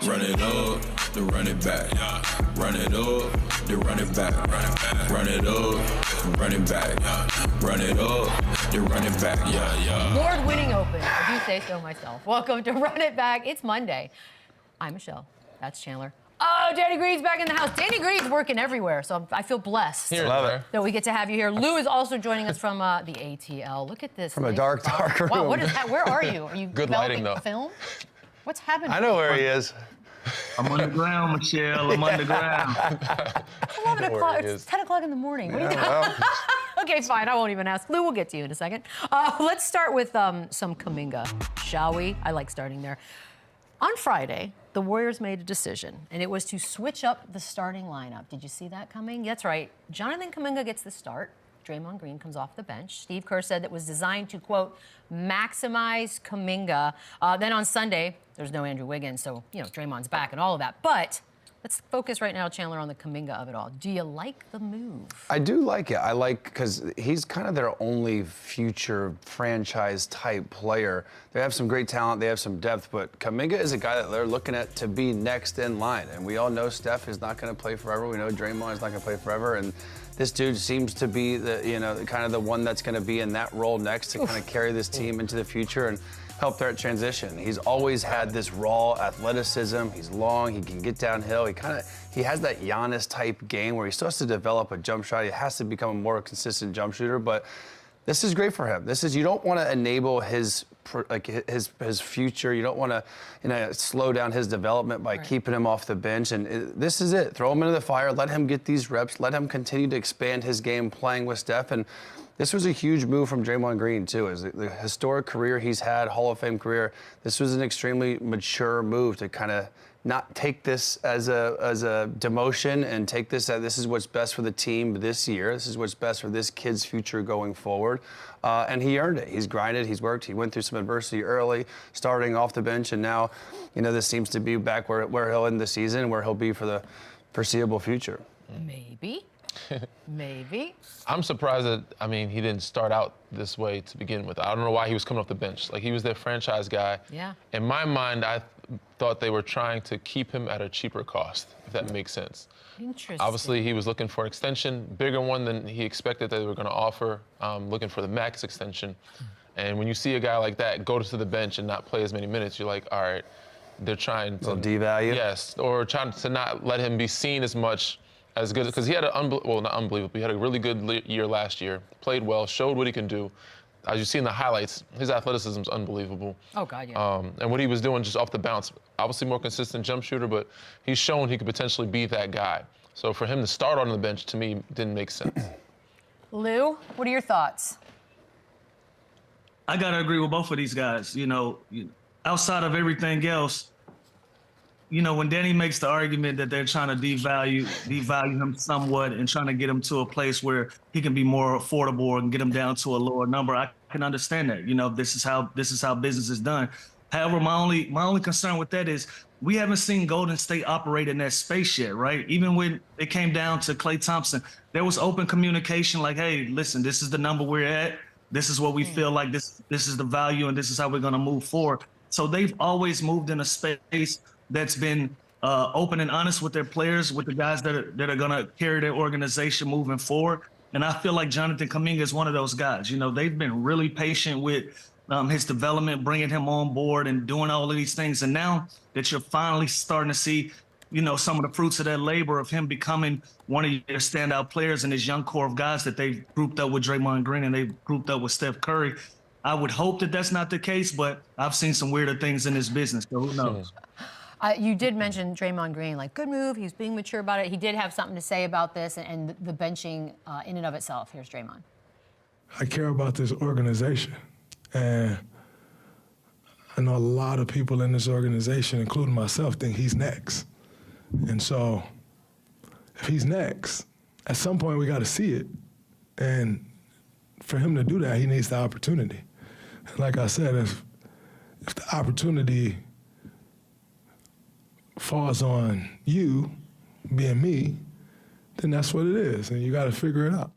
Run it up, then run it back. Run it up, then run it back. Run it up, run it back. Run it up, then run it back. Award-winning open. I do say so myself. Welcome to Run It Back. It's Monday. I'm Michelle. That's Chandler. Oh, Danny Green's back in the house. Danny Green's working everywhere, so I feel blessed that we get to have you here. Lou is also joining us from the ATL. Look at this. From a dark room. Wow, what is that? Where are you? Are you good lighting, though. Film? What's happening? I know where he is. I'm underground, Michelle. I'm underground. 11 o'clock. It's 10 o'clock in the morning. What are you doing? Okay, fine. I won't even ask. Lou, we'll get to you in a second. Let's start with some Kuminga, shall we? I like starting there. On Friday, the Warriors made a decision, and it was to switch up the starting lineup. Did you see that coming? That's right. Jonathan Kuminga gets the start. Draymond Green comes off the bench. Steve Kerr said that was designed to, quote, maximize Kuminga. Then on Sunday, there's no Andrew Wiggins, so, you know, Draymond's back and all of that. But let's focus right now, Chandler, on the Kuminga of it all. Do you like the move? I do like it. I like, because he's kind of their only future franchise-type player. They have some great talent, they have some depth, but Kuminga is a guy that they're looking at to be next in line. And we all know Steph is not going to play forever. We know Draymond is not going to play forever. And this dude seems to be the, you know, kind of the one that's going to be in that role next to kind of carry this team into the future and help their transition. He's always had this raw athleticism. He's long, he can get downhill. He has that Giannis type game where he still has to develop a jump shot. He has to become a more consistent jump shooter, but this is great for him. You don't want to enable his future. You don't want to, you know, slow down his development by keeping him off the bench. And this is it. Throw him into the fire. Let him get these reps. Let him continue to expand his game playing with Steph. And this was a huge move from Draymond Green, too. As the historic career he's had, Hall of Fame career, this was an extremely mature move to kind of not take this as a demotion and take this as this is what's best for the team this year. This is what's best for this kid's future going forward. And he earned it. He's grinded, he's worked, he went through some adversity early, starting off the bench, and now, you know, this seems to be back where he'll end the season, where he'll be for the foreseeable future. Maybe. Maybe. I'm surprised that, I mean, he didn't start out this way to begin with. I don't know why he was coming off the bench. Like, he was their franchise guy. Yeah. In my mind, I thought they were trying to keep him at a cheaper cost, if that makes sense. Interesting. Obviously, he was looking for an extension, bigger one than he expected that they were going to offer, looking for the max extension. And when you see a guy like that go to the bench and not play as many minutes, you're like, all right, they're trying to devalue. Yes, or trying to not let him be seen as much as good, because he had not unbelievable, he had a really good year last year, played well, showed what he can do. As you see in the highlights, his athleticism is unbelievable. Oh, God, yeah. And what he was doing just off the bounce, obviously more consistent jump shooter, but he's shown he could potentially be that guy. So for him to start on the bench, to me, didn't make sense. Lou, what are your thoughts? I got to agree with both of these guys. You know, outside of everything else, you know, when Danny makes the argument that they're trying to devalue him somewhat and trying to get him to a place where he can be more affordable and get him down to a lower number, I can understand that. You know, this is how business is done. However, my only concern with that is we haven't seen Golden State operate in that space yet, right? Even when it came down to Klay Thompson, there was open communication like, hey, listen, this is the number we're at. This is what we feel like this is the value, and this is how we're going to move forward. So they've always moved in a space that's been open and honest with their players, with the guys that are going to carry their organization moving forward. And I feel like Jonathan Kuminga is one of those guys. You know, they've been really patient with his development, bringing him on board and doing all of these things. And now that you're finally starting to see, you know, some of the fruits of that labor of him becoming one of your standout players and this young core of guys that they've grouped up with Draymond Green and they've grouped up with Steph Curry, I would hope that that's not the case, but I've seen some weirder things in this business, so who knows? You did mention Draymond Green, like, good move. He was being mature about it. He did have something to say about this and the benching in and of itself. Here's Draymond. I care about this organization, and I know a lot of people in this organization, including myself, think he's next. And so if he's next, at some point we got to see it. And for him to do that, he needs the opportunity. And like I said, if the opportunity falls on you, being me, then that's what it is, and you got to figure it out.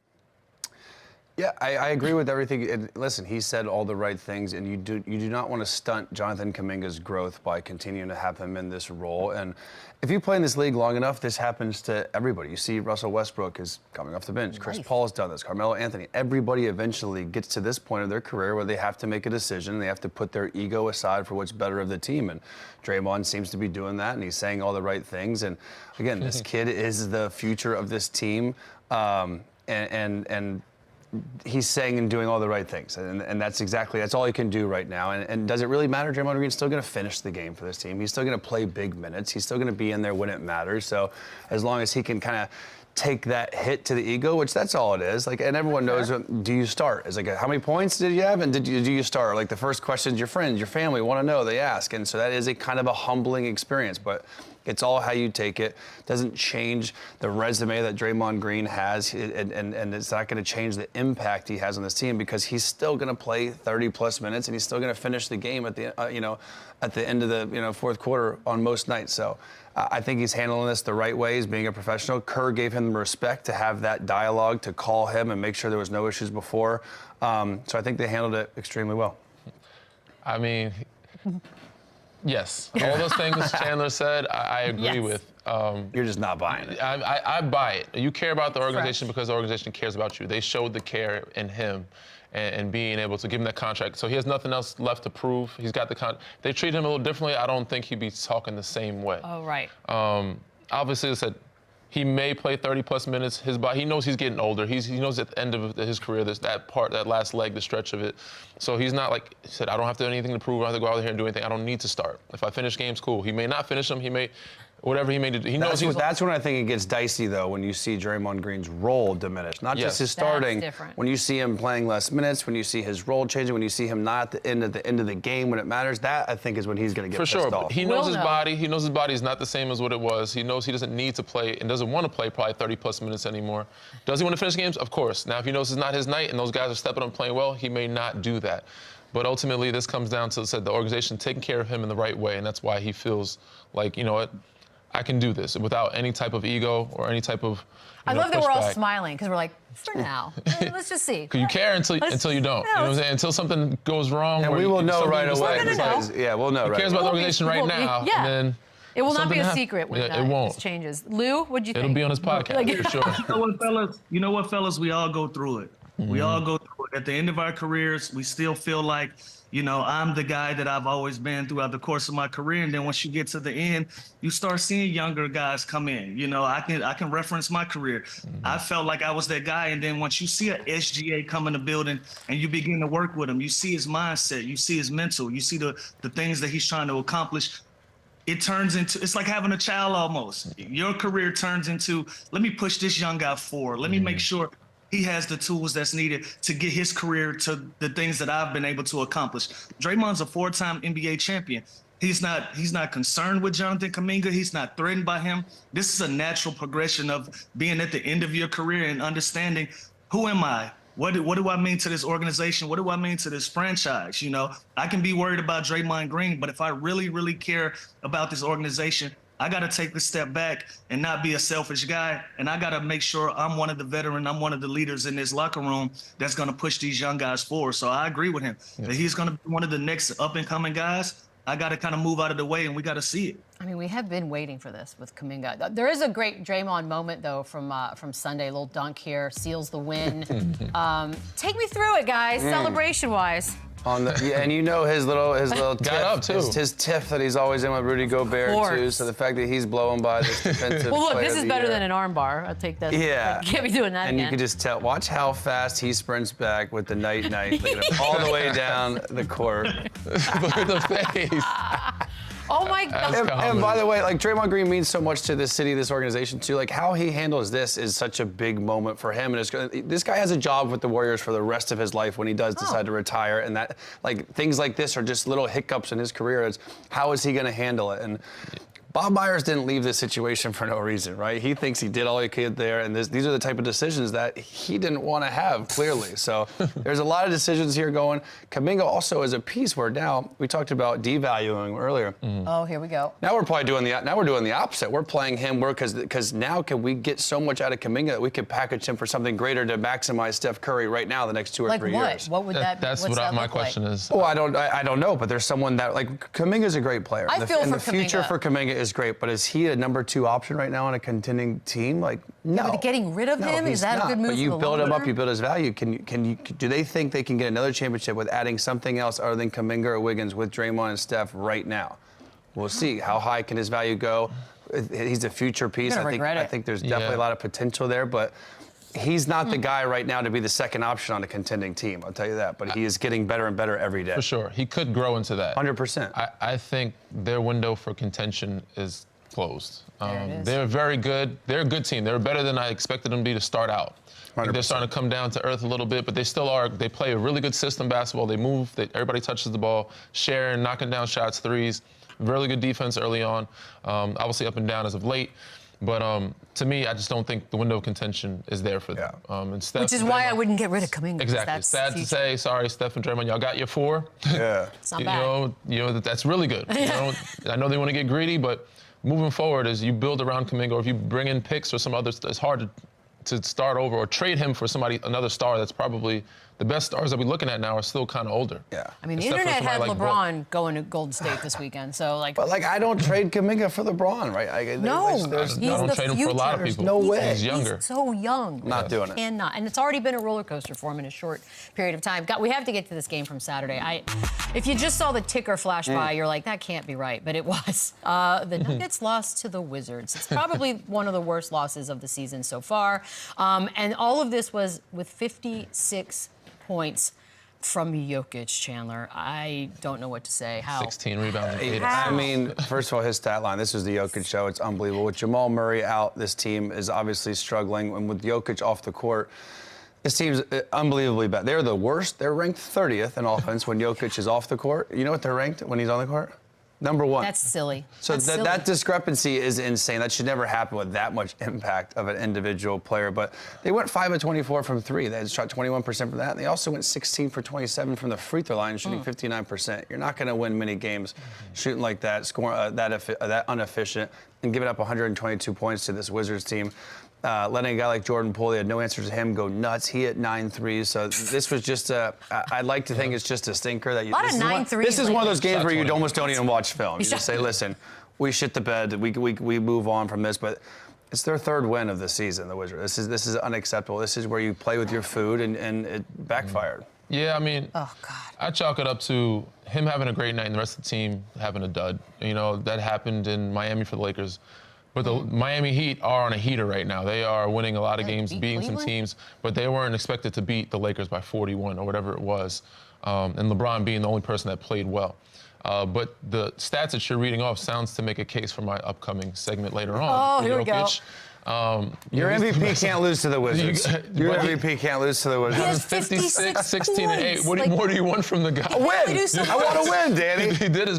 Yeah, I agree with everything. And listen, he said all the right things, and you do not want to stunt Jonathan Kuminga's growth by continuing to have him in this role. And if you play in this league long enough, this happens to everybody. You see Russell Westbrook is coming off the bench. Chris Paul's done this. Carmelo Anthony. Everybody eventually gets to this point of their career where they have to make a decision. They have to put their ego aside for what's better of the team. And Draymond seems to be doing that, and he's saying all the right things. And again, this kid is the future of this team. And he's saying and doing all the right things, and that's all he can do right now. And does it really matter? Draymond Green's still going to finish the game for this team. He's still going to play big minutes. He's still going to be in there when it matters. So as long as he can kind of take that hit to the ego, which that's all it is. Like, and everyone knows, do you start? It's like, how many points did you have, and do you start? Like the first questions your friends, your family want to know, they ask, and so that is a kind of a humbling experience. But it's all how you take it. Doesn't change the resume that Draymond Green has, and it's not going to change the impact he has on this team, because he's still going to play 30-plus minutes, and he's still going to finish the game at the at the end of the fourth quarter on most nights. So I think he's handling this the right way. He's being a professional. Kerr gave him the respect to have that dialogue, to call him and make sure there was no issues before. So I think they handled it extremely well. I mean, yes, all those things Chandler said, I agree with. You're just not buying it. I buy it. You care about the organization because the organization cares about you. They showed the care in him and being able to give him that contract. So he has nothing else left to prove. He's got the contract. They treat him a little differently. I don't think he'd be talking the same way. Oh, right. Obviously, I said he may play 30-plus minutes. His body, he knows he's getting older. He knows at the end of his career, that last leg, the stretch of it. So he's not like, he said, I don't have to do anything to prove. I don't have to go out here and do anything. I don't need to start. If I finish games, cool. He may not finish them. He may, whatever he may do. He knows that's when I think it gets dicey, though, when you see Draymond Green's role diminish. Not just his starting. When you see him playing less minutes, when you see his role changing, when you see him not at the end of the game when it matters, that I think is when he's going to get pissed off. For sure. He knows his body. He knows his body is not the same as what it was. He knows he doesn't need to play and doesn't want to play probably 30-plus minutes anymore. Does he want to finish games? Of course. Now, if he knows it's not his night and those guys are stepping up and playing well, he may not do that. But ultimately, this comes down to the organization taking care of him in the right way, and that's why he feels like, you know what, I can do this without any type of ego or any type of I love that we're all smiling because we're like, for now, let's just see. Because you care until you don't. You know what I'm saying? Until something goes wrong. And we will know right away. Yeah, we'll know right away. He cares about the organization right now, and then it will not be a secret when it won't. This changes. Lou, what'd you think? It'll be on his podcast, for sure. You know what, fellas? We all go through it. We all go through it. At the end of our careers, we still feel like, you know, I'm the guy that I've always been throughout the course of my career. And then once you get to the end, you start seeing younger guys come in. You know, I can reference my career. I felt like I was that guy. And then once you see an SGA come in the building and you begin to work with him, you see his mindset, you see his mental, you see the things that he's trying to accomplish. It turns into, it's like having a child almost. Your career turns into, let me push this young guy forward. Let me make sure he has the tools that's needed to get his career to the things that I've been able to accomplish. Draymond's a 4-time NBA champion. He's not concerned with Jonathan Kuminga. He's not threatened by him. This is a natural progression of being at the end of your career and understanding, who am I? What do I mean to this organization? What do I mean to this franchise? You know, I can be worried about Draymond Green, but if I really, really care about this organization, I got to take the step back and not be a selfish guy. And I got to make sure I'm one of the veterans, I'm one of the leaders in this locker room that's going to push these young guys forward. So I agree with him that he's going to be one of the next up-and-coming guys. I got to kind of move out of the way, and we got to see it. I mean, we have been waiting for this with Kuminga. There is a great Draymond moment, though, from Sunday. A little dunk here, seals the win. Take me through it, guys, celebration-wise. And you know his little tiff, up too. His tiff that he's always in with Rudy Gobert too. So the fact that he's blowing by this defensive. Well, look, this is better than an arm bar. I'll take that. Yeah. I can't be doing that and again. You can just tell. Watch how fast he sprints back with the night. All the way down the court. Look at the face. Oh my God. And by the way, like, Draymond Green means so much to this city, this organization too. Like, how he handles this is such a big moment for him. And this guy has a job with the Warriors for the rest of his life when he does decide to retire. And that, like, things like this are just little hiccups in his career. It's how is he going to handle it? And Bob Myers didn't leave this situation for no reason, right? He thinks he did all he could there, and these are the type of decisions that he didn't want to have, clearly. So there's a lot of decisions here going. Kuminga also is a piece where now we talked about devaluing earlier. Oh, here we go. Now we're probably doing the opposite. We're playing him because now can we get so much out of Kuminga that we could package him for something greater to maximize Steph Curry right now the next 2 or 3 years. What would that? That's what's what that my look question like? is. Well, I don't know, but there's someone that like Kuminga's a great player. I feel and for the future Kuminga. for Kuminga is great, but is he a number 2 option right now on a contending team? Like, no. Yeah, but getting rid of him, is that a good move? But you for the build him long up, you term? build his value. Do they think they can get another championship with adding something else other than Kuminga or Wiggins with Draymond and Steph right now? We'll see. How high can his value go? He's a future piece. I think there's definitely a lot of potential there, but he's not the guy right now to be the second option on a contending team. I'll tell you that. But he is getting better and better every day. For sure. He could grow into that. 100%. I think their window for contention is closed. There it is. They're very good. They're a good team. They're better than I expected them to be to start out. I think they're 100%. starting to come down to earth a little bit, but they still are. They play a really good system basketball. They move. Everybody touches the ball, sharing, knocking down shots, threes. Really good defense early on. Obviously up and down as of late. But to me, I just don't think the window of contention is there for them. And Steph Which is and why I Draymond- wouldn't get rid of Kuminga. Exactly. That's Sad to say. Sorry, Steph and Draymond, y'all got your 4. Yeah. It's not bad. You know that's really good. I know they want to get greedy, but moving forward, as you build around Kuminga, or if you bring in picks or some others, it's hard to start over or trade him for another star that's probably the best stars that we're looking at now are still kind of older. Yeah. I mean, the Except for internet had somebody like LeBron going to Golden State this weekend, so like. But like, I don't trade Kuminga for LeBron, right? No, there's I he's don't the trade him future. for a lot of people. no way. He's younger. He's so young. Not doing it. Cannot. And it's already been a roller coaster for him in a short period of time. We have to get to this game from Saturday. If you just saw the ticker flash by, you're like, that can't be right. But it was. The Nuggets lost to the Wizards. It's probably one of the worst losses of the season so far. And all of this was with 56 points from JOKIC, Chandler. I don't know what to say. How? 16 rebounds and 8 I assists. mean, first of all, his stat line, this is the Jokic show. It's unbelievable. With Jamal Murray out, this team is obviously struggling. And with Jokic off the court, this team's unbelievably bad. They're the worst. They're ranked 30th in offense when Jokic is off the court. You know what they're ranked when he's on the court? Number 1. That's silly. So That's silly. that discrepancy is insane. That should never happen with that much impact of an individual player. But they went 5 of 24 from 3. They had shot 21% from that. And they also went 16 for 27 from the free throw line, shooting 59%. You're not going to win many games shooting like that, scoring that inefficient, and giving up 122 points to this Wizards team. Letting a guy like Jordan Poole, they had no answer to him, go nuts. He hit 9 threes. So this was just I'd like to think it's just a stinker. That A lot of 9 threes This is one of those games where you lately. almost don't even watch film. You just say, listen, we shit the bed. We move on from this. But it's their 3rd win of the season, the Wizards. This is unacceptable. This is where you play with your food, and it backfired. Yeah, I mean, Oh, God. I chalk it up to him having a great night and the rest of the team having a dud. You know, that happened in Miami for the Lakers. But the Miami Heat are on a heater right now. They are winning a lot of games, beat beating some Cleveland? teams, but they weren't expected to beat the Lakers by 41 or whatever it was, and LeBron being the only person that played well. But the stats that you're reading off sounds to make a case for my upcoming segment later on. Oh, here we go. Your MVP can't lose to the Wizards. Your But he- MVP can't lose to the Wizards. He has 56, 16, and 8. points. What Like- more do you want from the guy? Win! do something. I want to win, Danny. He did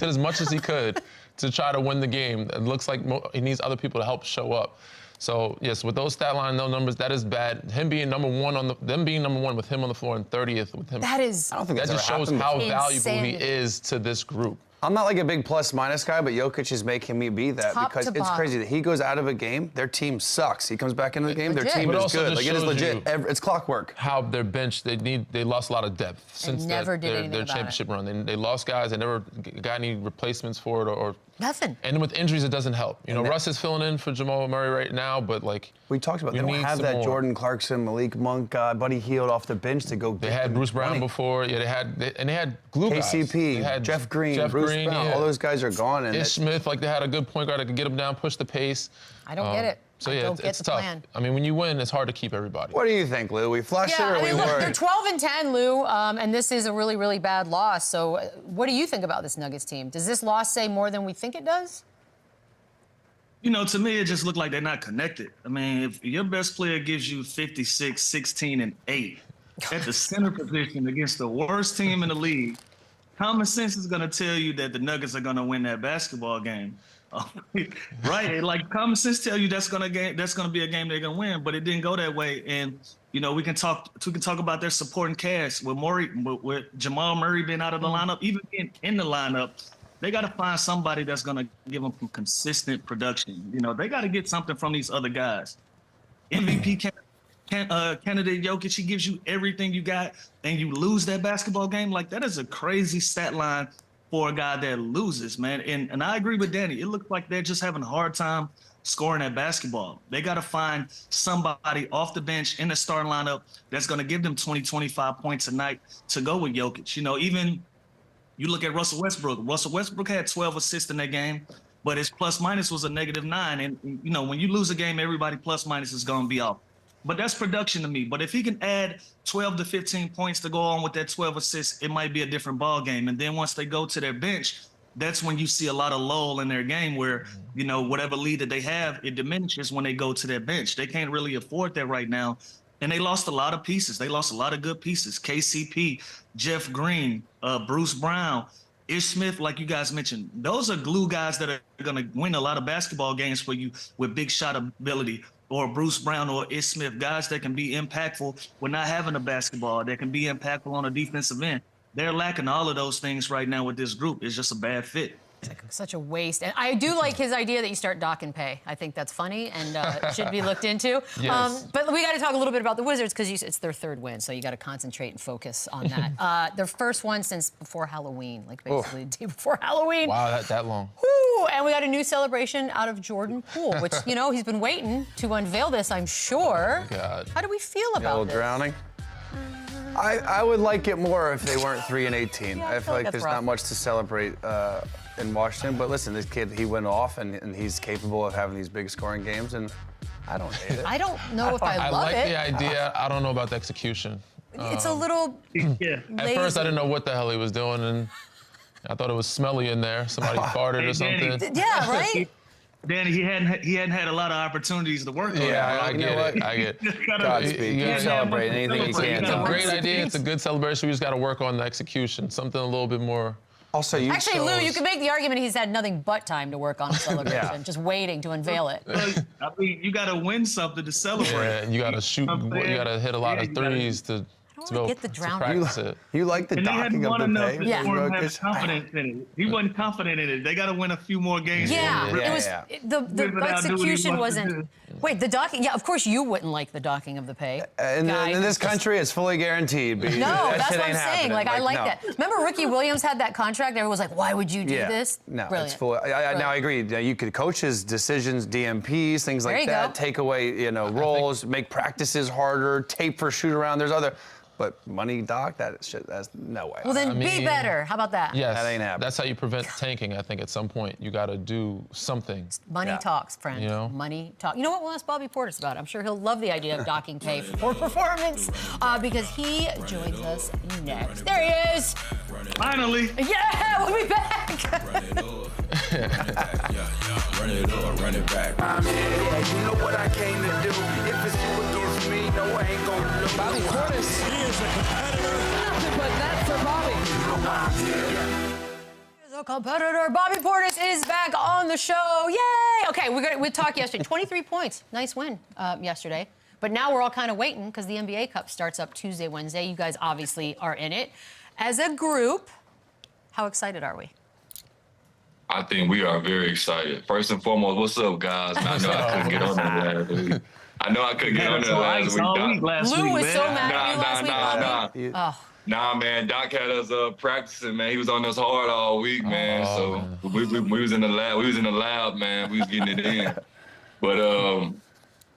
as much as he could to try to win the game. It looks like he needs other people to help show up. So yes, with those stat line, those numbers, that is bad. Him being number 1 them being number 1 with him on the floor and 30th with him. That is. I don't think that that's just ever shows happened how before. valuable he Insanity. is to this group. I'm not like a big plus-minus guy, but Jokic is making me be that Top because to it's bottom. crazy that he goes out of a game, their team sucks. He comes back into the game, their Legit. team But is also good. just Like it is shows legit. you- It's clockwork. How their bench, they lost a lot of depth since never did anything their about it. championship run. They lost guys. They never got any replacements for it or Nothing. And with injuries, it doesn't help. You know, Russ is filling in for Jamal Murray right now, but like We talked about they don't need have some that more. Jordan Clarkson, Malik Monk guy, Buddy Hield off the bench to go. They had Bruce Brown before. Yeah, they had glue guys. KCP, They had Jeff Green, Bruce Brown, yeah. all those guys are gone. And Ish Smith, like they had a good point guard that could get them down, push the pace. I don't get it. So I yeah, don't get it's the tough. plan. I mean, when you win, it's hard to keep everybody. what do you think, Lou? We flushed it Yeah, or I mean, we look, worried? they're 12 and 10, Lou, and this is a really, really bad loss. So, what do you think about this Nuggets team? Does this loss say more than we think it does? You know, to me, it just looked like they're not connected. I mean, if your best player gives you 56, 16, and 8 at the center position against the worst team in the league, common sense is gonna tell you that the Nuggets are gonna win that basketball game, right? Like common sense tell you that's gonna be a game they're gonna win, but it didn't go that way. And you know, we can talk about their supporting cast with Jamal Murray being out of the lineup, even being in the lineup. They got to find somebody that's gonna give them some consistent production. You know, they got to get something from these other guys. MVP candidate Jokic, he gives you everything you got, and you lose that basketball game. Like, that is a crazy stat line for a guy that loses, man. And I agree with Danny. It looks like they're just having a hard time scoring that basketball. They got to find somebody off the bench in the starting lineup that's going to give them 20, 25 points a night to go with Jokic. You know, even you look at Russell Westbrook. Russell Westbrook had 12 assists in that game, but his plus minus was a -9. And, you know, when you lose a game, everybody plus minus is going to be off. But that's production to me. But if he can add 12 to 15 points to go on with that 12 assists, it might be a different ball game. And then once they go to their bench, that's when you see a lot of lull in their game where, you know, whatever lead that they have, it diminishes when they go to their bench. They can't really afford that right now. And they lost a lot of pieces. They lost a lot of good pieces. KCP, Jeff Green, Bruce Brown, Ish Smith, like you guys mentioned. Those are glue guys that are going to win a lot of basketball games for you with big shot ability. Or Bruce Brown or Ish Smith, guys that can be impactful when not having a basketball, that can be impactful on a defensive end. They're lacking all of those things right now with this group. It's just a bad fit. Such a waste. And I do like his idea that you start dock and pay. I think that's funny and should be looked into. Yes. But we got to talk a little bit about the Wizards because it's their third win, so you got to concentrate and focus on that. Their first one since before Halloween, like basically the day before Halloween. Wow, that long. Woo! And we got a new celebration out of Jordan Poole, which, you know, he's been waiting to unveil this, I'm sure. Oh, God. How do we feel about this? Drowning. I would like it more if they weren't 3 and 18. Yeah, I feel like that's there's rough. not much to celebrate in Washington. But listen, this kid, he went off, and he's capable of having these big scoring games, and I don't hate it. I don't know if I love like it. the idea. I don't know about the execution. It's a little Yeah. At first, I didn't know what the hell he was doing, and I thought it was smelly in there. Somebody farted or Danny. something. Yeah, right? Danny, he hadn't had a lot of opportunities to work on. Yeah, I you know get what? it. I get it. Godspeed. Yeah. Keep celebrating anything you can. It's a Yeah. great idea. It's a good celebration. We just got to work on the execution. Something a little bit more. Also, Actually, Lou, you could make the argument he's had nothing but time to work on a celebration, just waiting to unveil it. I mean, you got to win something to celebrate. Yeah, you got to shoot. You got to hit a lot of threes to get the drown. practice it. You like the And they hadn't docking of won the enough pay? to Yeah. have confidence in it. He wasn't confident in it. They got to win a few more games. Yeah, Yeah, it was yeah. the Without doing what he execution wants to wasn't. Wait, the docking? Yeah, of course you wouldn't like the docking of the pay. In this country, it's fully guaranteed. But No, that that's shit what I'm ain't saying. happening. Like, I like no. that. Remember Ricky Williams had that contract? Everyone was like, why would you do this? No, Brilliant. it's full. Now I agree. Now, you could coach his decisions, DMPs, things There like you that. go. Take away, roles, make practices harder, tape for shoot around. There's other, but money doc, that's no way. Well, then be mean- better. How about that? Yes, That ain't happening. that's how you prevent tanking. I think at some point you got to do something. Money Yeah. talks, friend. You know? Money talk. You know what? We'll ask Bobby Portis about it. I'm sure he'll love the idea of docking pay for performance because he joins us next. There he is. Finally. Yeah, we'll be back. Run it up. Run it up, run it back. Yeah, you know what I came to do. If it's you against me, no, I ain't gonna lose. Bobby Portis. He is a competitor. Nothing but net for Bobby. Here's a competitor. Bobby Portis is back on the show. Yay! Okay, we talked yesterday. 23 points. Nice win yesterday. But now we're all kind of waiting because the NBA Cup starts up Tuesday, Wednesday. You guys obviously are in it. As a group, how excited are we? I think we are very excited. First and foremost, what's up, guys? I know I couldn't get on there last week. Lou was so mad at you last week, Bobby. Nah, man, Doc had us practicing, man. He was on us hard all week, man. We was in the lab. We was in the lab, man. We was getting it in. But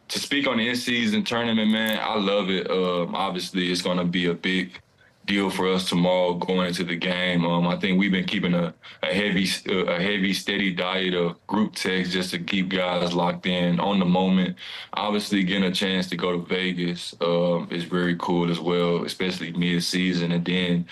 to speak on the in-season tournament, man, I love it. Obviously, it's going to be a big deal for us tomorrow going into the game. I think we've been keeping a heavy, steady diet of group text just to keep guys locked in on the moment. Obviously, getting a chance to go to Vegas is very cool as well, especially mid-season. And then,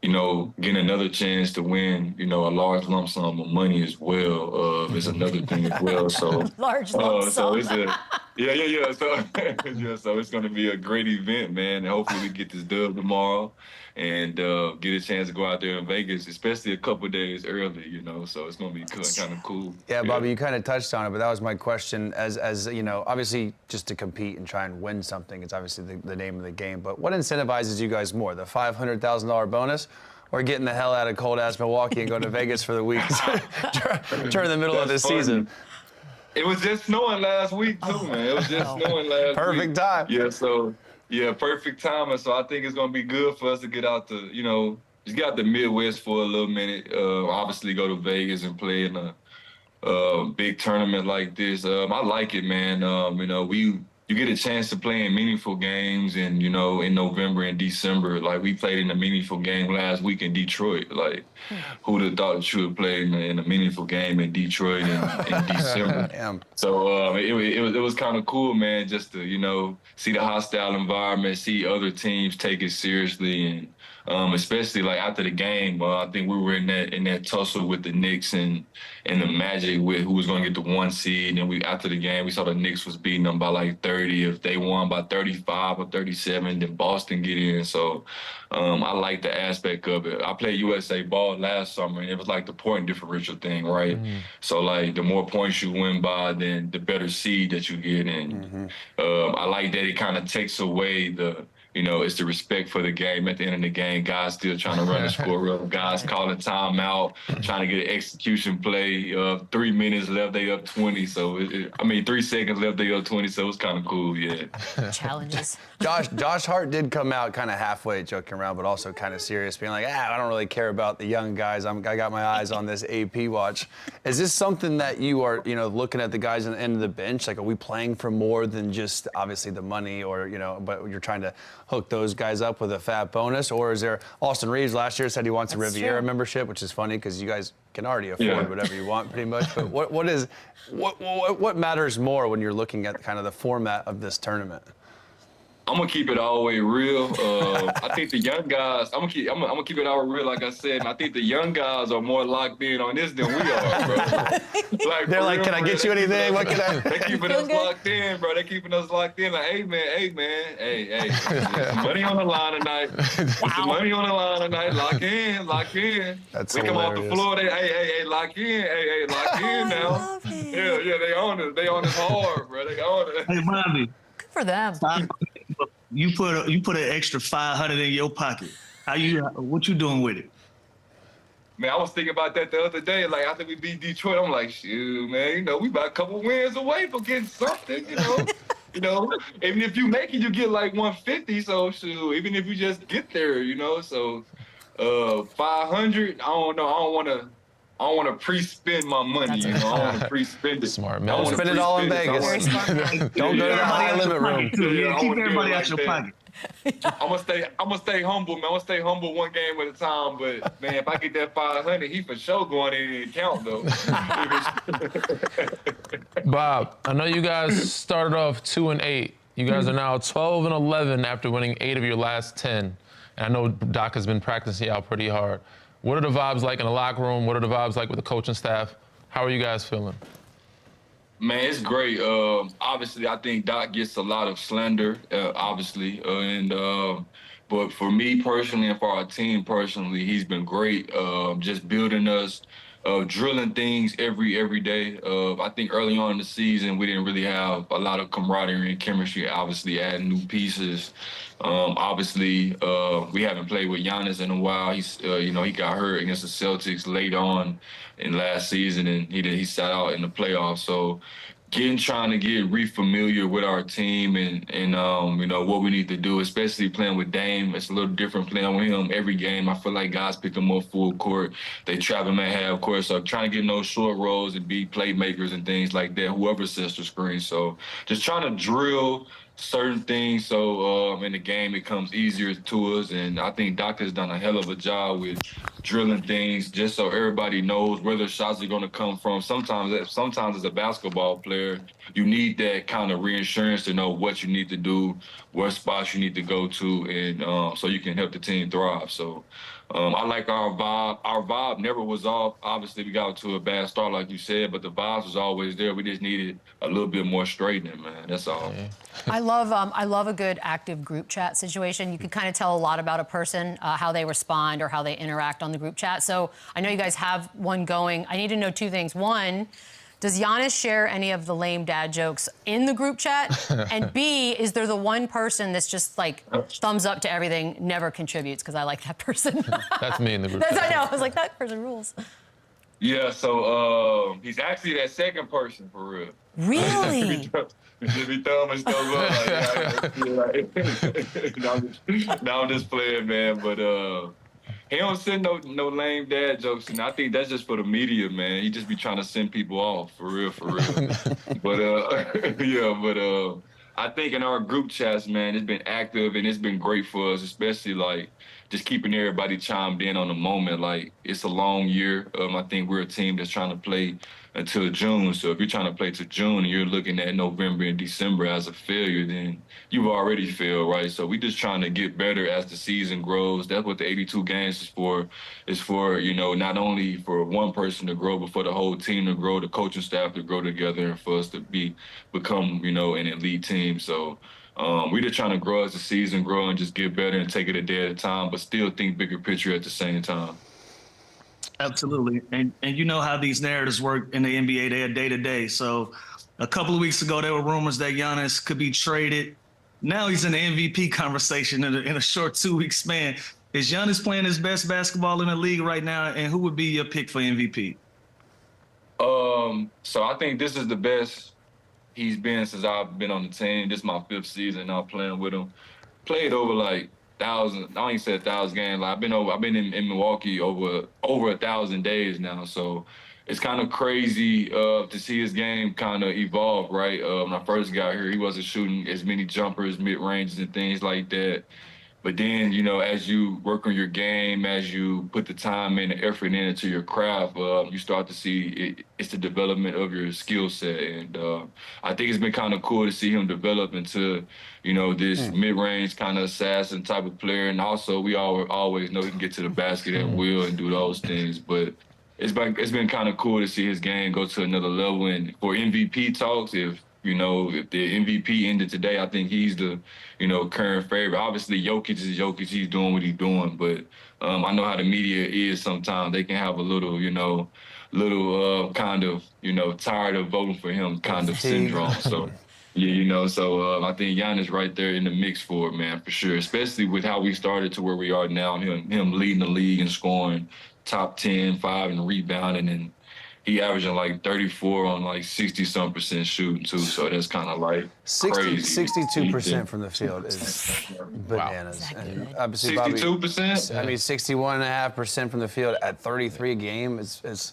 getting another chance to win, a large lump sum of money as well is another thing as well. So large lump sum. So Yeah. So, so it's going to be a great event, man. And hopefully we get this dub tomorrow and get a chance to go out there in Vegas, especially a couple days early, you know. So it's going to be kind of cool. Yeah, Bobby, you kind of touched on it, but that was my question. As you know, obviously, just to compete and try and win something, it's obviously the name of the game. But what incentivizes you guys more, the $500,000 bonus, or getting the hell out of cold-ass Milwaukee and going to Vegas for the week during the middle of the season? It was just snowing last week, too, man. It was just snowing last week. Perfect time. Yeah, so, perfect timing. So I think it's going to be good for us to get out to, you know, just get out the Midwest for a little minute. Obviously go to Vegas and play in a big tournament like this. I like it, man. You know, you get a chance to play in meaningful games and, you know, in November and December. Like, we played in a meaningful game last week in Detroit. Like, who'd have thought that you would play in a meaningful game in Detroit in December? Damn. So it was kind of cool, man, just to, you know, see the hostile environment, see other teams take it seriously, and especially like after the game, I think we were in that tussle with the Knicks and the Magic with who was going to get the 1 seed. And after the game, we saw the Knicks was beating them by like 30. If they won by 35 or 37, then Boston get in. So I like the aspect of it. I played USA ball last summer, and it was like the point differential thing, right? So like the more points you win by, then the better seed that you get in. I like that it kind of takes away the, you know, it's the respect for the game. At the end of the game, guys still trying to run the score up. Guys calling timeout, trying to get an execution play. 3 minutes left, they up 20. So, 3 seconds left, they up 20. So it's kind of cool, yeah. Challenges. Josh Hart did come out kind of halfway joking around, but also kind of serious, being like, I don't really care about the young guys. I got my eyes on this AP watch. Is this something that you are, you know, looking at the guys on the end of the bench? Like, are we playing for more than just obviously the money, or, you know, but you're trying to hook those guys up with a fat bonus? Or is there, Austin Reeves last year said he wants a Riviera membership, which is funny because you guys can already afford whatever you want pretty much. But what matters more when you're looking at kind of the format of this tournament? I'm gonna keep it all the way real. I think the young guys. I'm gonna keep it all real. Like I said, and I think the young guys are more locked in on this than we are, bro. Like, they're like, can I get you anything? What can I? They keeping us locked in, bro. They keeping us locked in. Like, hey man, hey. There's some money on the line tonight. There's some money on the line tonight. Lock in. That's we come off the floor. They, hey, lock in. Hey, lock in now. Yeah. They on it. They on it hard, bro. They on it. Hey, Bobby. Good for them. You put an extra 500 in your pocket. What you doing with it? Man, I was thinking about that the other day. Like, after we beat Detroit, I'm like, shoot, man, you know, we about a couple wins away from getting something, you know. You know, even if you make it, you get like 150. So, shoot, even if you just get there, you know. So, 500, I don't know. I don't want to pre-spend my money, you know. I don't want to pre-spend it. Smart man. Don't spend it all in Vegas. Don't go to the high limit room. Yeah, keep everybody out your pocket. I'm gonna stay humble, man. I'm gonna stay humble one game at a time. But man, if I get that 500, he for sure going in and count though. Bob, I know you guys started off 2-8. You guys are now 12-11 after winning 8 of your last 10. And I know Doc has been practicing y'all pretty hard. What are the vibes like in the locker room? What are the vibes like with the coaching staff? How are you guys feeling? Man, it's great. Obviously, I think Doc gets a lot of slander, obviously. But for me personally and for our team personally, he's been great. Just building us, drilling things every day. I think early on in the season, we didn't really have a lot of camaraderie and chemistry, obviously adding new pieces. Obviously, we haven't played with Giannis in a while. He's, he got hurt against the Celtics late on in last season, and he sat out in the playoffs. So, trying to get re-familiar with our team and what we need to do, especially playing with Dame. It's a little different playing with him every game. I feel like guys pick him up full court. They trap him at half court. So trying to get in those short rolls and be playmakers and things like that, whoever sets the screen. So just trying to drill certain things so in the game it comes easier to us. And I think Doc has done a hell of a job with drilling things just so everybody knows where the shots are going to come from. Sometimes as a basketball player, you need that kind of reassurance to know what you need to do, what spots you need to go to, and so you can help the team thrive. So I like our vibe. Our vibe never was off. Obviously, we got to a bad start, like you said, but the vibes was always there. We just needed a little bit more straightening, man. That's all. I love a good active group chat situation. You can kind of tell a lot about a person, how they respond or how they interact on the group chat. So I know you guys have one going. I need to know two things. One, does Giannis share any of the lame dad jokes in the group chat? And B, is there the one person that's just like thumbs up to everything, never contributes? Because I like that person. That's me in the group chat. I know. I was like, that person rules. Yeah, so he's actually that second person for real. Really? Just be throwing stuff up. No, I'm just playing, man. But he don't send no lame dad jokes, and I think that's just for the media, man. He just be trying to send people off, for real. But I think in our group chats, man, it's been active and it's been great for us, especially like just keeping everybody chimed in on the moment. Like, it's a long year. I think we're a team that's trying to play until June. So if you're trying to play to June and you're looking at November and December as a failure, then you've already failed, right? So we just trying to get better as the season grows. That's what the 82 games is for. It's for, you know, not only for one person to grow, but for the whole team to grow, the coaching staff to grow together, and for us to become, you know, an elite team. So we're just trying to grow as the season grow and just get better and take it a day at a time, but still think bigger picture at the same time. Absolutely. And you know how these narratives work in the NBA, they are day to day. So a couple of weeks ago, there were rumors that Giannis could be traded. Now he's in the MVP conversation in a short 2-week span. Is Giannis playing his best basketball in the league right now? And who would be your pick for MVP? So I think this is the best he's been since I've been on the team. This is my 5th season now playing with him. Played over like 1,000. I don't even say 1,000 games. Like I've been in Milwaukee over 1,000 days now. So it's kind of crazy to see his game kind of evolve, right? When I first got here, he wasn't shooting as many jumpers, mid-ranges, and things like that. But then, you know, as you work on your game, as you put the time and the effort into your craft, you start to see it's the development of your skill set. And I think it's been kind of cool to see him develop into, you know, this mid-range kind of assassin type of player. And also, we always know he can get to the basket at will and do those things. But it's been kind of cool to see his game go to another level. And for MVP talks, if the MVP ended today, I think he's the, you know, current favorite. Obviously, JOKIC is JOKIC. He's doing what he's doing. But I know how the media is sometimes. They can have a little, you know, kind of, you know, tired of voting for him kind of syndrome. So, yeah, you know, so I think Giannis right there in the mix for it, man, for sure. Especially with how we started to where we are now, him leading the league and scoring top 10, 5, and rebounding, and he averaging like 34 on like 60-some% shooting too. So that's kind of like crazy. 62% from the field is bananas. Wow. And obviously, 62%? I mean, 61.5% from the field at 33 a game. It's nuts.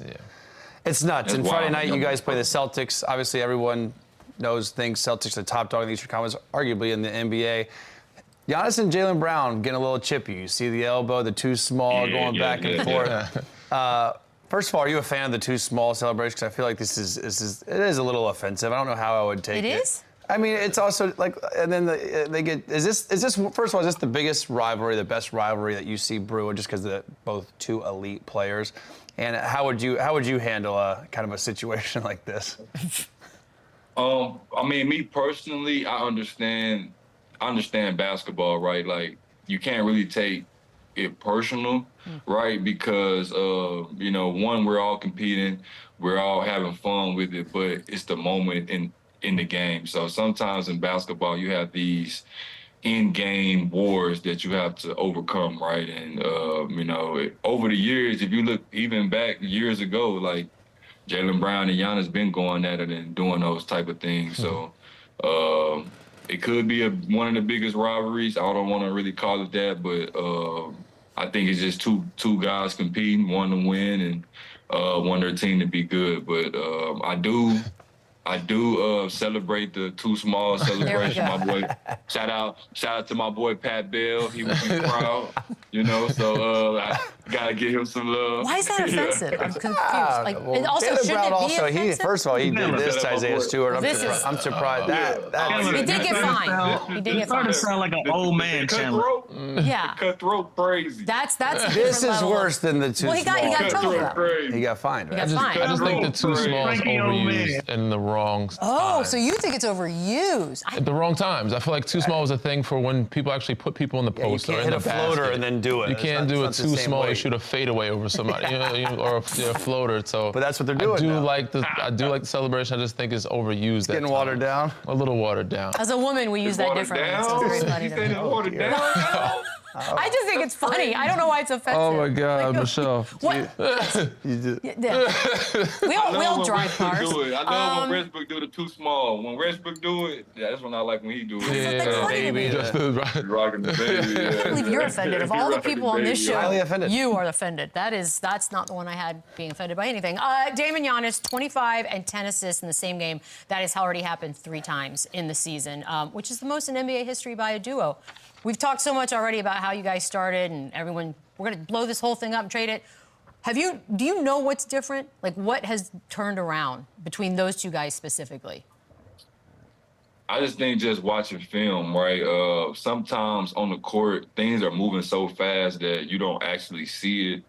That's and Friday wild. night, you guys play the Celtics. Obviously, everyone thinks Celtics are the top dog in the Eastern Conference, arguably in the NBA. Giannis and Jaylen Brown getting a little chippy. You see the elbow, the too small, going back and forth. First of all, are you a fan of the too small celebration? Because I feel like it is a little offensive. I don't know how I would take it. It is? I mean, it's also like, and then they get. Is this first of all? Is this the biggest rivalry, the best rivalry that you see brew, just because they're both two elite players? And how would you handle a kind of a situation like this? I mean, me personally, I understand basketball, right? Like, you can't really take it personal, right? Because you know, one, we're all competing, we're all having fun with it, but it's the moment in the game. So sometimes in basketball, you have these in-game wars that you have to overcome, right? And you know, over the years, if you look even back years ago, like Jaylen Brown and Giannis been going at it and doing those type of things. So it could be one of the biggest rivalries. I don't want to really call it that, but I think it's just two guys competing, one to win and one their team to be good. But I do celebrate the too small celebration. My boy, shout out to my boy Pat Bell. He would be proud, you know. So I gotta give him some love. Why is that offensive? I'm confused. Like, and also, Jaylen shouldn't Brown it be offensive? first of all, he did this to Isaiah Stewart. I'm surprised. He did get fined. He did get It's starting fined. to sound like an old man, Chandler. Yeah. Cutthroat crazy. That's This is worse than the too Well, he got small. in trouble for that. Crazy. He got fined, right? He got fined. I just think the too small is Frankie, old overused and in the wrong Oh, time. so you think it's overused? At the wrong times. I feel like too small is a thing for when people actually put people in the Yeah, you post can't or in hit the a floater basket. and then do it. You It's can't not- do it's it not the too same small weight. and shoot a fadeaway over somebody, or a floater. So, But that's what they're doing I do now. like the celebration. I just think it's overused. Getting watered down. A little watered down. As a woman, we use that Watered differently. down? So it's very You funny to said me. it's watered down? I just think it's funny. I don't know why it's offensive. Oh my God, Michelle. What? You do. Yeah. We all drive cars. Do it. I love when Westbrook do the too small. When Westbrook do it, yeah, that's when I like when he do it. That's funny to me. Just Rocking the baby. I can't believe you're offended. Of all the people on this show, Highly offended. you are offended. That's not the one I had being offended by anything. Damon Giannis, 25 and 10 assists in the same game. That has already happened 3 times in the season, which is the most in NBA history by a duo. We've talked so much already about how you guys started and everyone, we're going to blow this whole thing up and trade it. Do you know what's different? Like, what has turned around between those two guys specifically? I just think just watching film, right? Sometimes on the court, things are moving so fast that you don't actually see it.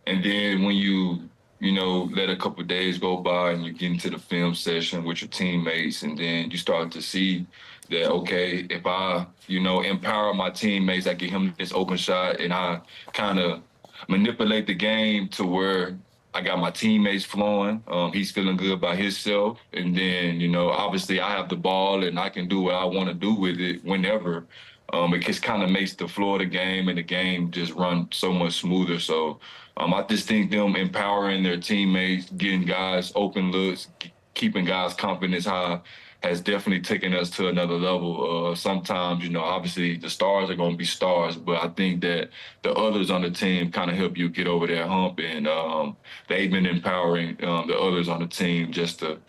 And then when you let a couple of days go by and you get into the film session with your teammates, and then you start to see that, okay, if I, empower my teammates, I give him this open shot and I kind of manipulate the game to where I got my teammates flowing. He's feeling good by himself. And then, obviously I have the ball and I can do what I want to do with it whenever. It just kind of makes the flow of the game and the game just run so much smoother. So I just think them empowering their teammates, getting guys open looks, keeping guys' confidence high has definitely taken us to another level. Sometimes, obviously the stars are going to be stars, but I think that the others on the team kind of help you get over that hump, and they've been empowering the others on the team just to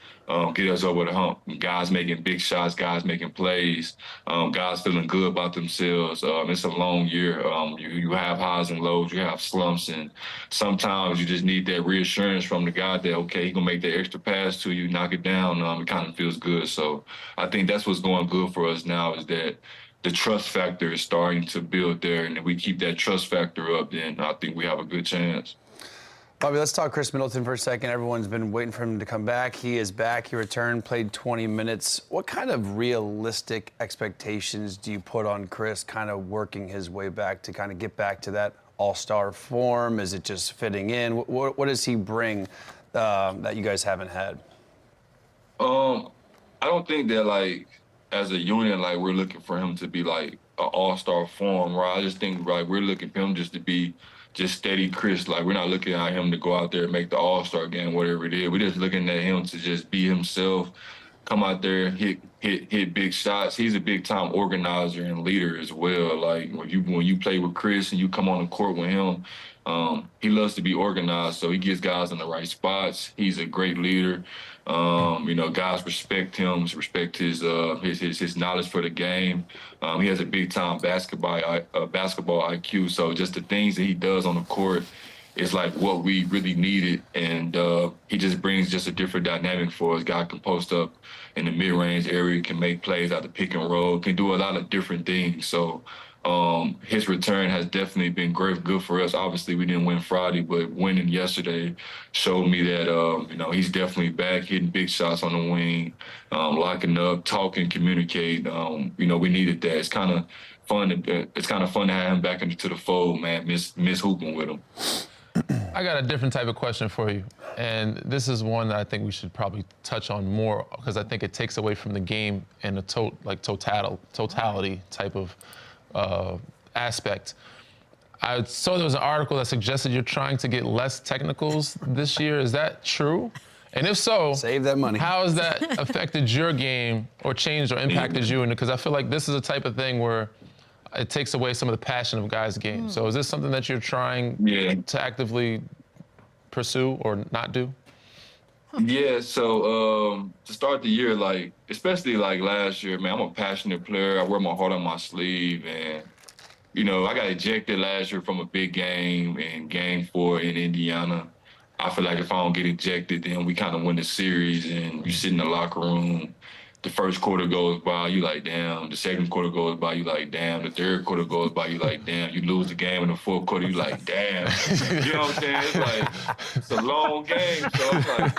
get us over the hump. Guys making big shots, guys making plays, guys feeling good about themselves. It's a long year. You have highs and lows, you have slumps, and sometimes you just need that reassurance from the guy that, okay, he's going to make that extra pass to you, knock it down. It kind of feels good. So I think that's what's going good for us now, is that the trust factor is starting to build there, and if we keep that trust factor up, then I think we have a good chance. Bobby, let's talk Khris Middleton for a second. Everyone's been waiting for him to come back. He is back. He returned, played 20 minutes. What kind of realistic expectations do you put on Khris kind of working his way back to kind of get back to that all-star form? Is it just fitting in? What does he bring that you guys haven't had? I don't think that, as a unit, we're looking for him to be, an all-star form, right? I just think, we're looking for him just to be just steady Khris. We're not looking at him to go out there and make the all-star game, whatever it is. We're just looking at him to just be himself, come out there, hit big shots. He's a big-time organizer and leader as well. When you play with Khris and you come on the court with him, he loves to be organized, so he gets guys in the right spots. He's a great leader. Guys respect him, respect his knowledge for the game. He has a big-time basketball IQ, so just the things that he does on the court is what we really needed, and he just brings just a different dynamic for us. Guy can post up in the mid-range area, can make plays out the pick and roll, can do a lot of different things. So his return has definitely been good for us. Obviously, we didn't win Friday, but winning yesterday showed me that, he's definitely back, hitting big shots on the wing, locking up, talking, communicate. We needed that. It's kind of fun. It's kind of fun to have him back into the fold, man. Miss hooping with him. I got a different type of question for you, and this is one that I think we should probably touch on more, because I think it takes away from the game in a totality type of aspect. I saw there was an article that suggested you're trying to get less technicals this year. Is that true? And if so, save that money. How has that affected your game or changed or impacted you? Because I feel like this is a type of thing where it takes away some of the passion of guys' games. So is this something that you're trying to actively pursue or not do? Yeah, so to start the year, especially last year, man, I'm a passionate player. I wear my heart on my sleeve, and I got ejected last year from a big game in Game 4 in Indiana. I feel like if I don't get ejected, then we kind of win the series, and you sit in the locker room the first quarter goes by, you like, damn. The second quarter goes by, you like, damn. The third quarter goes by, you like, damn. You lose the game in the fourth quarter, you like, damn. You know what I'm saying? It's like, it's a long game, so I'm like,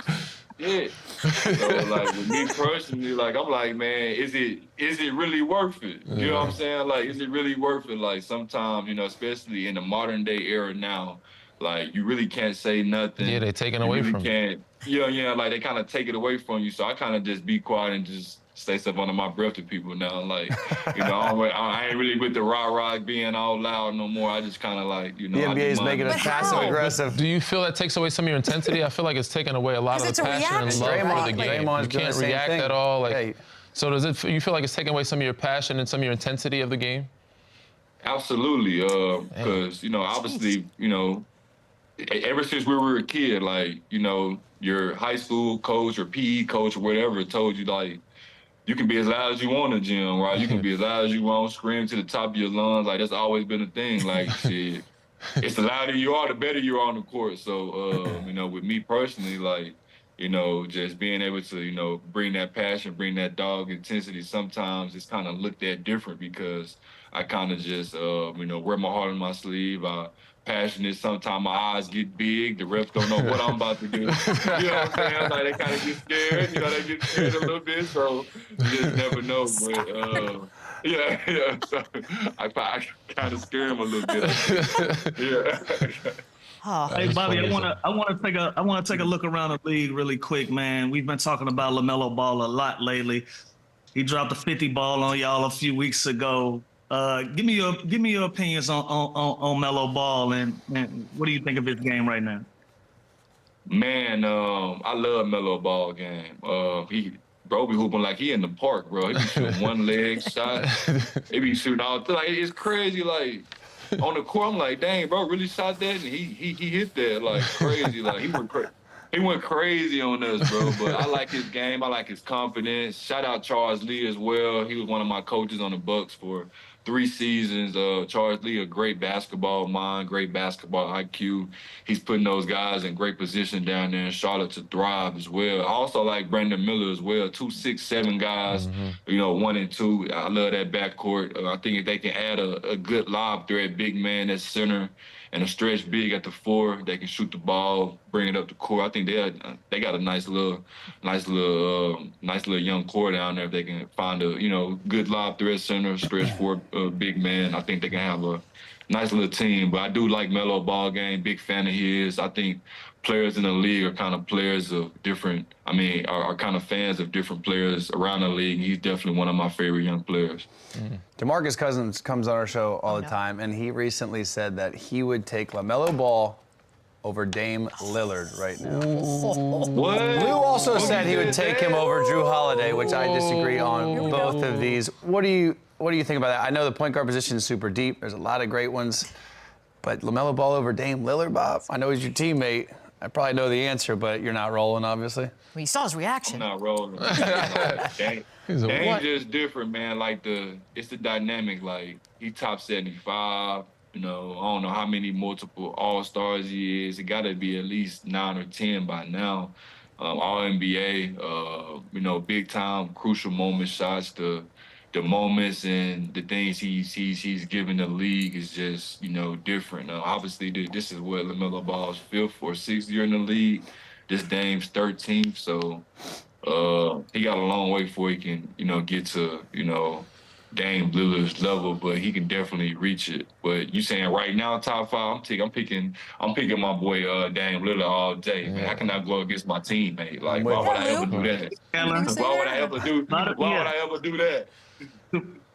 yeah. So like with me personally, like I'm like, man, is it really worth it? You know what I'm saying? Like, is it really worth it? Like sometimes, you know, especially in the modern day era now, like you really can't say nothing. Yeah, they're taking away from you. Yeah, like they kind of take it away from you. So I kind of just be quiet and just say stuff under my breath to people now. Like, you know, I ain't really with the rah-rah being all loud no more. I just kind of like, you know. The NBA is making us passive-aggressive. Do you feel that takes away some of your intensity? I feel like it's taking away a lot of the passion and love for the game. You can't react at all. Like, so does it? You feel like it's taking away some of your passion and some of your intensity of the game? Absolutely, because, you know, obviously, you know, ever since we were a kid, like, you know, your high school coach or PE coach or whatever told you, like, you can be as loud as you want in the gym, right? You can be as loud as you want, scream to the top of your lungs. Like, that's always been a thing. Like, shit, it's the louder you are, the better you are on the court. So, you know, with me personally, like, you know, just being able to, you know, bring that passion, bring that dog intensity, sometimes it's kind of looked at different because I kind of just, you know, wear my heart on my sleeve. Passionate. Sometimes my eyes get big. The refs don't know what I'm about to do. You know what I'm saying? Like, they kind of get scared. You know, they get scared a little bit. So you just never know. But yeah. So I kind of scare them a little bit. Yeah. Hey Bobby, I want to take a look around the league really quick, man. We've been talking about LaMelo Ball a lot lately. He dropped a 50 ball on y'all a few weeks ago. Give me your opinions on Melo Ball and what do you think of his game right now? Man, I love Melo Ball game. Bro be hooping like he in the park, bro. He be shooting one leg shot. He be shooting all like it's crazy. Like on the court, I'm like, dang, bro, really shot that, and he hit that like crazy. Like he went crazy on us, bro. But I like his game. I like his confidence. Shout out Charles Lee as well. He was one of my coaches on the Bucks for 3 seasons. Charles Lee, a great basketball mind, great basketball IQ. He's putting those guys in great position down there in Charlotte to thrive as well. I also like Brandon Miller as well. 2 6'7" guys, you know, 1 and 2. I love that backcourt. I think if they can add a good lob threat, big man at center, and a stretch big at the 4, they can shoot the ball, bring it up the court. I think they got a nice little young core down there. If they can find a, you know, good lob threat center, stretch 4, big man, I think they can have a nice little team. But I do like Melo Ball game, big fan of his. I think players in the league are kind of players of different, are kind of fans of different players around the league. He's definitely one of my favorite young players. DeMarcus Cousins comes on our show all the time, and he recently said that he would take LaMelo Ball over Dame Lillard right now. What? Lou also said he would take him over Drew Holiday, which I disagree on both of these. What do you think about that? I know the point guard position is super deep. There's a lot of great ones. But LaMelo Ball over Dame Lillard, Bob? I know he's your teammate. I probably know the answer, but you're not rolling, obviously. Well, you saw his reaction. I'm not rolling. Dame's just different, man. Like, it's the dynamic. Like, he top 75. You know, I don't know how many multiple All-Stars he is. It got to be at least 9 or 10 by now. All-NBA, you know, big-time, crucial moment shots. The moments and the things he's given the league is just, you know, different. Obviously, this is what LaMelo Ball's 5th or 6th year in the league. This Dame's 13th, so he got a long way before he can, you know, get to, you know, Dame Lillard's level, but he can definitely reach it. But you saying right now, top 5, I'm picking my boy Dame Lillard all day, man. I cannot go against my teammate. Like, why would I ever do that? Why would I ever do that?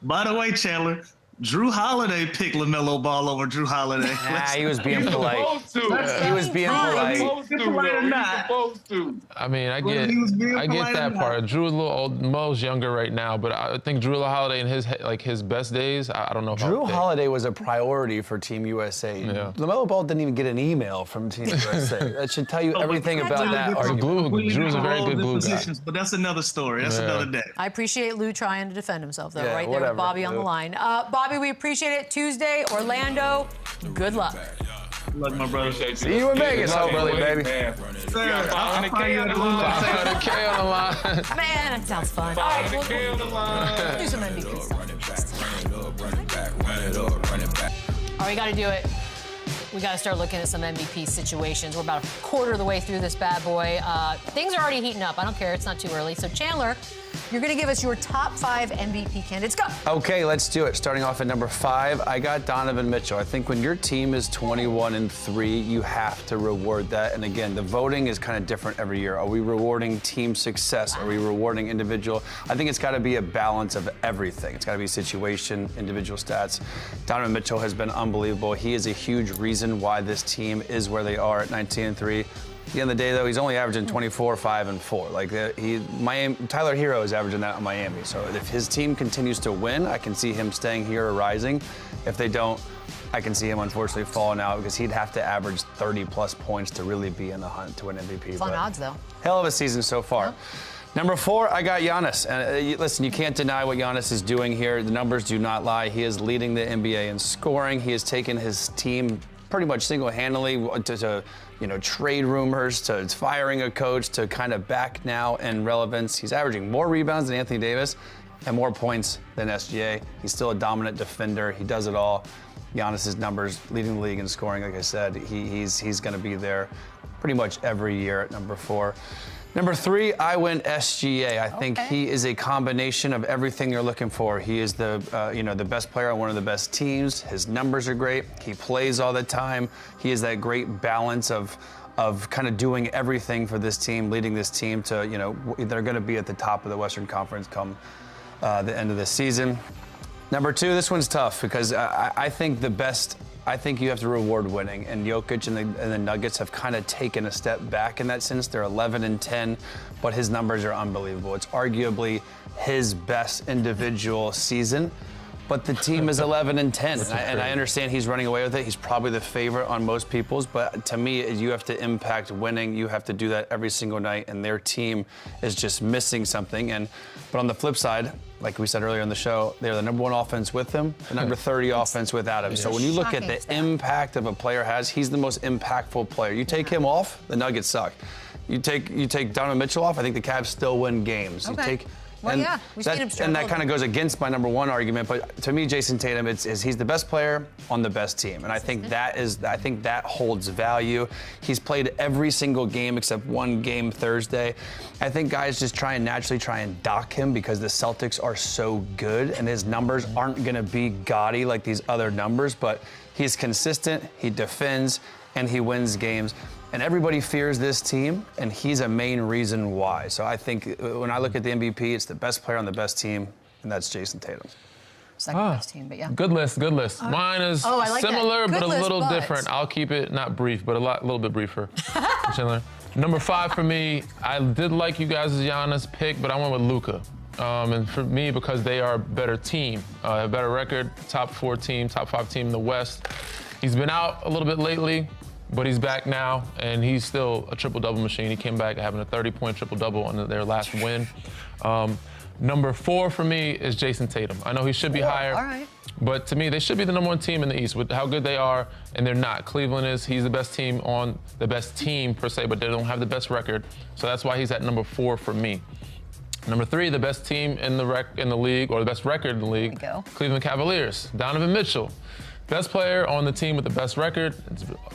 By the way, Chandler, Drew Holiday picked LaMelo Ball over Drew Holiday. He was being polite. He was being polite. I mean, I get that part. Drew's a little old. Mo's younger right now, but I think Drew Holiday in his best days, I don't know if Drew Holiday was a priority for Team USA. Yeah. LaMelo Ball didn't even get an email from Team USA. That should tell you everything about that. Drew's a very good glue guy. But that's another story. That's another day. I appreciate Lou trying to defend himself, though, right there whatever, with Bobby on the line. Bobby, we appreciate it. Tuesday, Orlando. Good luck. Good luck, my brother. See you in Vegas, hopefully, baby. I'll K on the line. Man, that sounds fun. All right, we'll do some MVP stuff. All right, we got to do it. We got to start looking at some MVP situations. We're about a quarter of the way through this bad boy. Things are already heating up. I don't care. It's not too early. So, Chandler, you're going to give us your top 5 MVP candidates. Go. Okay, let's do it. Starting off at number 5, I got Donovan Mitchell. I think when your team is 21-3, you have to reward that. And again, the voting is kind of different every year. Are we rewarding team success? Are we rewarding individual? I think it's got to be a balance of everything. It's got to be situation, individual stats. Donovan Mitchell has been unbelievable. He is a huge reason why this team is where they are at 19-3. At the end of the day, though, he's only averaging 24, 5, and 4. Like Tyler Hero is averaging that in Miami. So if his team continues to win, I can see him staying here or rising. If they don't, I can see him unfortunately falling out because he'd have to average 30-plus points to really be in the hunt to win MVP. Fun odds, though. Hell of a season so far. Number 4, I got Giannis. And listen, you can't deny what Giannis is doing here. The numbers do not lie. He is leading the NBA in scoring. He has taken his team pretty much single-handedly to trade rumors, to firing a coach, to kind of back now in relevance. He's averaging more rebounds than Anthony Davis and more points than SGA. He's still a dominant defender. He does it all. Giannis's numbers leading the league in scoring, like I said, he's going to be there pretty much every year at number 4. Number 3, I went SGA. I think he is a combination of everything you're looking for. He is the the best player on one of the best teams. His numbers are great. He plays all the time. He is that great balance of kind of doing everything for this team, leading this team to, they're going to be at the top of the Western Conference come the end of the season. Number 2, this one's tough because I think you have to reward winning, and Jokic and the Nuggets have kind of taken a step back in that sense. They're 11-10, but his numbers are unbelievable. It's arguably his best individual season, but the team is 11-10, and I understand he's running away with it. He's probably the favorite on most people's, but to me, you have to impact winning. You have to do that every single night, and their team is just missing something. But on the flip side, like we said earlier in the show, they're the number 1 offense with him, the number 30 offense without him. So when you look at the impact of a player has, he's the most impactful player. You take him off, the Nuggets suck. You take Donovan Mitchell off, I think the Cavs still win games. Okay. You take Well, yeah, we've seen him struggle. And that kind of goes against my number 1 argument, but to me, Jason Tatum, he's the best player on the best team, and I think that holds value. He's played every single game except one game Thursday. I think guys just naturally try and dock him because the Celtics are so good, and his numbers aren't going to be gaudy like these other numbers, but he's consistent, he defends, and he wins games. And everybody fears this team, and he's a main reason why. So I think when I look at the MVP, it's the best player on the best team, and that's Jason Tatum. Second best team, but yeah. Good list, good list. Mine is similar, but a little different. I'll keep it not brief, but a little bit briefer. Chandler. Number 5 for me, I did like you guys' Giannis pick, but I went with Luka. And for me, because they are a better team, a better record, top 4 team, top 5 team in the West. He's been out a little bit lately, but he's back now, and he's still a triple-double machine. He came back having a 30-point triple-double on their last win. Number 4 for me is Jason Tatum. I know he should be higher, but to me, they should be the number 1 team in the East with how good they are, and they're not. Cleveland is. He's the best team on the best team, per se, but they don't have the best record, so that's why he's at number 4 for me. Number 3, the best team in the league, or the best record in the league, Cleveland Cavaliers, Donovan Mitchell. Best player on the team with the best record.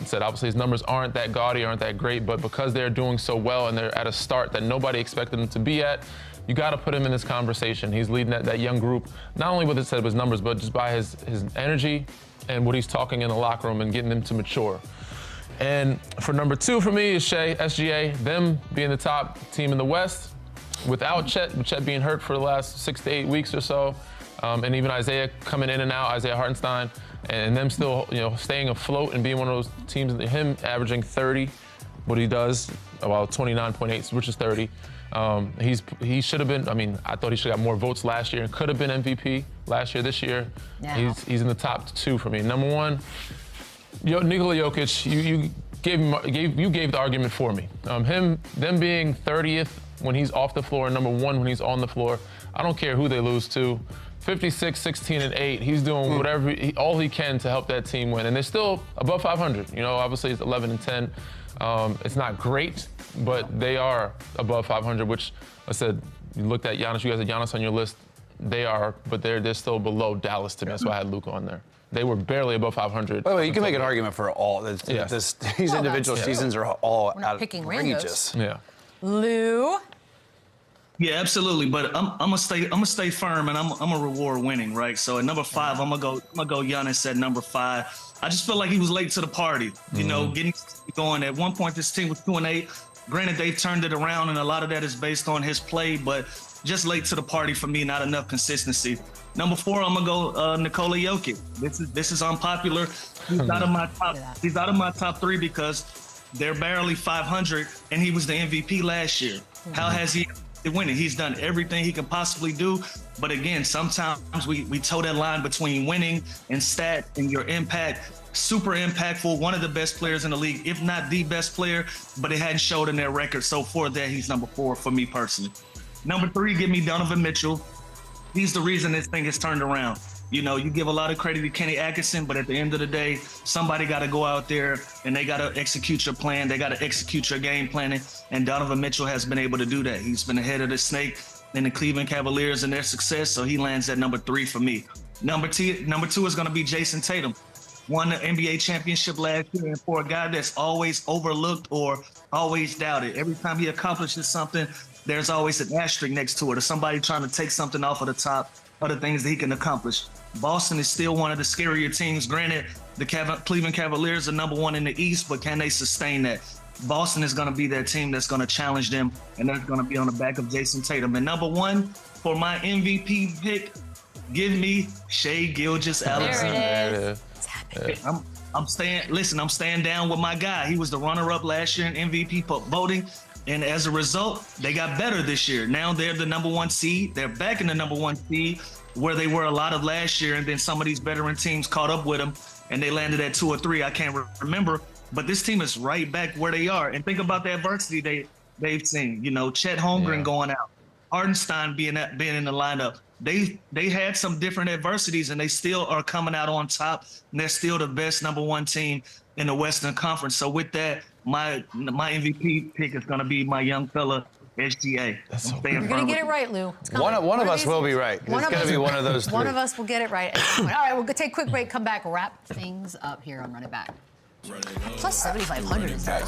Said obviously his numbers aren't that gaudy, aren't that great, but because they're doing so well and they're at a start that nobody expected them to be at, you got to put him in this conversation. He's leading that young group, not only with his numbers, but just by his energy and what he's talking in the locker room and getting them to mature. And for number 2 for me is SGA, them being the top team in the West, without Chet being hurt for the last 6 to 8 weeks or so, and even Isaiah coming in and out, Isaiah Hartenstein, and them still, staying afloat and being one of those teams, him averaging 30, what he does, about 29.8, which is 30. He should have been, I thought he should have got more votes last year and could have been MVP last year. This year, he's in the top 2 for me. Number 1, Nikola Jokic, you gave the argument for me. Them being 30th when he's off the floor and number 1 when he's on the floor. I don't care who they lose to. 56, 16, and 8. He's doing whatever, all he can to help that team win. And they're still above 500. You know, obviously it's 11 and 10. It's not great, but they are above 500, which I said, you looked at Giannis, you guys had Giannis on your list. They are, but they're still below Dallas to me. That's why I had Luka on there. They were barely above 500. By the way, you can make an argument for all. These individual seasons are all outrageous. Yeah. Lou? Yeah, absolutely. But I'm gonna stay firm, and I'm gonna reward winning, right? So at number 5, I'm gonna go Giannis at number 5. I just feel like he was late to the party. You know, getting going. At one point, this team was 2-8. Granted, they've turned it around, and a lot of that is based on his play, but just late to the party for me. Not enough consistency. Number 4, I'm gonna go Nikola Jokic. This is unpopular. He's out of my top. He's out of my top 3 because they're barely 500, and he was the MVP last year. How has he been winning? He's done everything he can possibly do. But again, sometimes we toe that line between winning and stat and your impact. Super impactful, one of the best players in the league, if not the best player, but it hadn't showed in their record. So for that, he's number 4 for me personally. Number 3, give me Donovan Mitchell. He's the reason this thing has turned around. You know, you give a lot of credit to Kenny Atkinson, but at the end of the day, somebody got to go out there and they got to execute your plan. They got to execute your game planning. And Donovan Mitchell has been able to do that. He's been ahead of the snake in the Cleveland Cavaliers and their success. So he lands at number 3 for me. Number 2 is going to be Jason Tatum. Won the NBA championship last year, and for a guy that's always overlooked or always doubted, every time he accomplishes something, there's always an asterisk next to it or somebody trying to take something off of the top of the things that he can accomplish. Boston is still one of the scarier teams. Granted, the Cleveland Cavaliers are number 1 in the East, but can they sustain that? Boston is going to be that team that's going to challenge them, and that's going to be on the back of Jason Tatum. And number 1 for my MVP pick, give me Shai Gilgeous-Alexander. There it is. I'm staying down with my guy. He was the runner-up last year in MVP voting. And as a result, they got better this year. Now they're the number 1 seed. They're back in the number 1 seed where they were a lot of last year. And then some of these veteran teams caught up with them and they landed at 2 or 3. I can't remember. But this team is right back where they are. And think about the adversity they've seen. You know, Chet Holmgren going out, Hardenstein being in the lineup. They had some different adversities and they still are coming out on top. And they're still the best number 1 team in the Western Conference. So with that, my MVP pick is going to be my young fella, SGA. You're going to get it right, Lou. One of us will be right. It's going to be one of those 3. One of us will get it right. All right, we'll take a quick break, come back, wrap things up here on Run It Back. Plus 7,500 is there.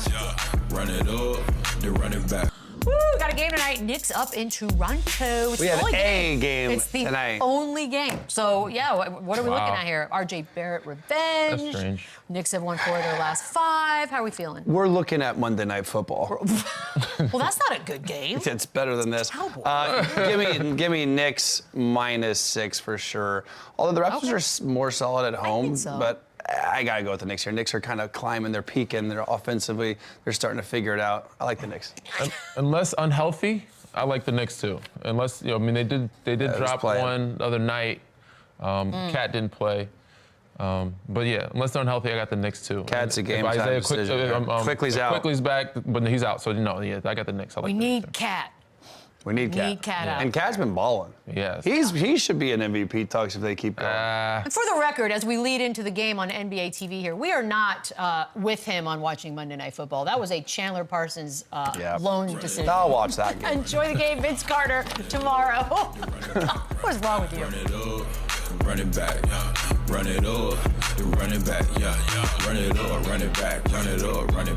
Run it up, then run it back. Woo, got a game tonight. Knicks up in Toronto. We have a game It's the tonight. only game. So, yeah, what are we looking at here? RJ Barrett revenge. That's strange. Knicks have won 4 of their last 5. How are we feeling? We're looking at Monday Night Football. Well, that's not a good game. It's better than this. Give me Knicks -6 for sure. Although the Raptors are more solid at home, think so. but I gotta go with the Knicks here. Knicks are kind of climbing their peak, and they're offensively, they're starting to figure it out. I like the Knicks. Unless unhealthy, I like the Knicks too. Unless, you know, I mean, they did drop one the other night. Cat didn't play. But yeah, unless they're unhealthy, I got the Knicks too. Cat's a game time decision. Quickly's out. Quickly's back, but he's out. So no, yeah, I got the Knicks. We need Cat. We need Cat out. And Cat's been balling. Yes. He should be in MVP talks if they keep going. And for the record, as we lead into the game on NBA TV here, we are not with him on watching Monday Night Football. That was a Chandler Parsons lone decision. I'll watch that game. Enjoy the game, Vince Carter, tomorrow. What is wrong with you? Run it up, run it back, run it up, run it back, run it up, run it back, run it up, run it